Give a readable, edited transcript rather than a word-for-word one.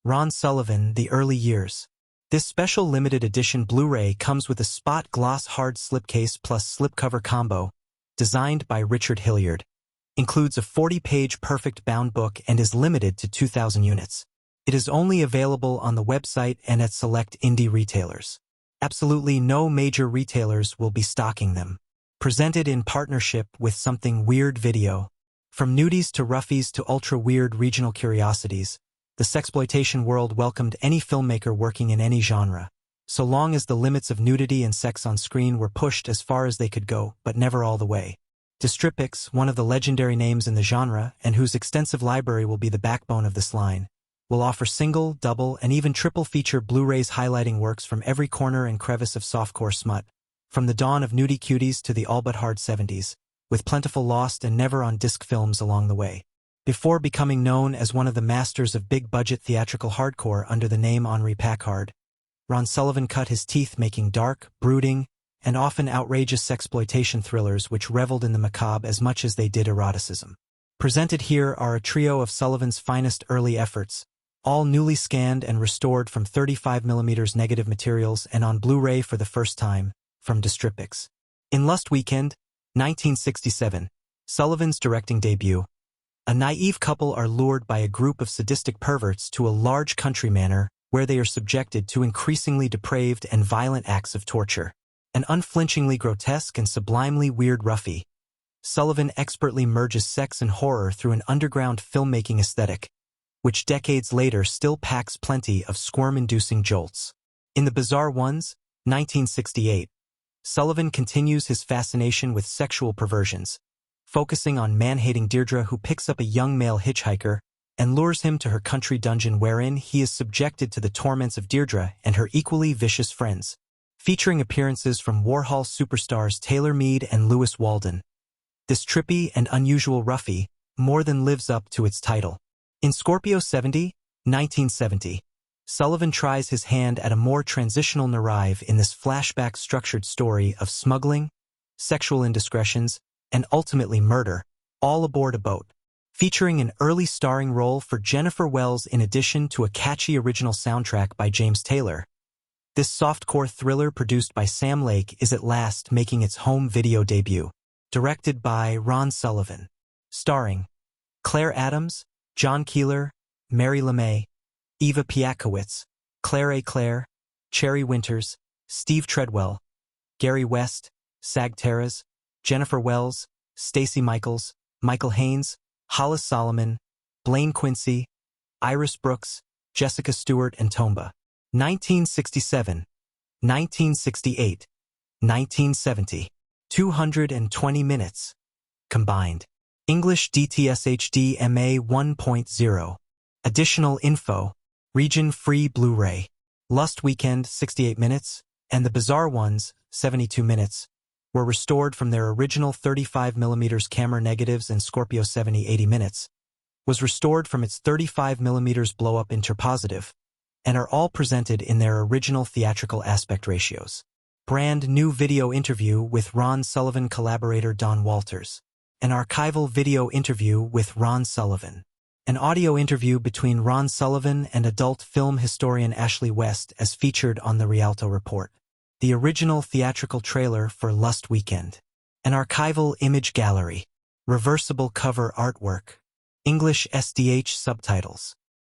Ron Sullivan, The Early Years. This special limited edition Blu-ray comes with a spot gloss hard slipcase plus slipcover combo, designed by Richard Hilliard. Includes a 40-page perfect bound book and is limited to 2,000 units. It is only available on the website and at select indie retailers. Absolutely no major retailers will be stocking them. Presented in partnership with Something Weird Video. From nudies to roughies to ultra-weird regional curiosities, the sexploitation world welcomed any filmmaker working in any genre, so long as the limits of nudity and sex on screen were pushed as far as they could go, but never all the way. Distribpix, one of the legendary names in the genre, and whose extensive library will be the backbone of this line, will offer single, double, and even triple feature Blu-rays highlighting works from every corner and crevice of softcore smut, from the dawn of nudie cuties to the all but hard 70s, with plentiful lost and never on disc films along the way. Before becoming known as one of the masters of big-budget theatrical hardcore under the name Henri Pachard, Ron Sullivan cut his teeth making dark, brooding, and often outrageous sexploitation thrillers which reveled in the macabre as much as they did eroticism. Presented here are a trio of Sullivan's finest early efforts, all newly scanned and restored from 35mm negative materials and on Blu-ray for the first time, from Distribpix. In Lust Weekend, 1967, Sullivan's directing debut. A naive couple are lured by a group of sadistic perverts to a large country manor where they are subjected to increasingly depraved and violent acts of torture. An unflinchingly grotesque and sublimely weird roughie, Sullivan expertly merges sex and horror through an underground filmmaking aesthetic, which decades later still packs plenty of squirm-inducing jolts. In The Bizarre Ones, 1968, Sullivan continues his fascination with sexual perversions, focusing on man-hating Deirdre who picks up a young male hitchhiker and lures him to her country dungeon wherein he is subjected to the torments of Deirdre and her equally vicious friends. Featuring appearances from Warhol superstars Taylor Mead and Lewis Walden. This trippy and unusual roughie more than lives up to its title. In Scorpio 70, 1970, Sullivan tries his hand at a more transitional narrative in this flashback-structured story of smuggling, sexual indiscretions, and ultimately murder, all aboard a boat. Featuring an early starring role for Jennifer Wells in addition to a catchy original soundtrack by James Taylor. This softcore thriller produced by Sam Lake is at last making its home video debut. Directed by Ron Sullivan. Starring Claire Adams, John Keeler, Mary LeMay, Eva Piatkowicz, Claire A. Claire, Cherry Winters, Steve Treadwell, Gary West, Sag Terras, Jennifer Wells, Stacey Michaels, Michael Haynes, Hollis Solomon, Blaine Quincy, Iris Brooks, Jessica Stewart and Tomba. 1967, 1968, 1970. 220 minutes. Combined. English DTSHD MA 1.0. Additional info. Region-free Blu-ray. Lust Weekend 68 minutes, and The Bizarre Ones 72 minutes, were restored from their original 35mm camera negatives, and Scorpio 70 80 minutes was restored from its 35mm blow-up interpositive, and are all presented in their original theatrical aspect ratios. Brand new video interview with Ron Sullivan collaborator Don Walters. An archival video interview with Ron Sullivan. An audio interview between Ron Sullivan and adult film historian Ashley West as featured on the Rialto Report. The original theatrical trailer for Lust Weekend. An archival image gallery. Reversible cover artwork. English SDH subtitles.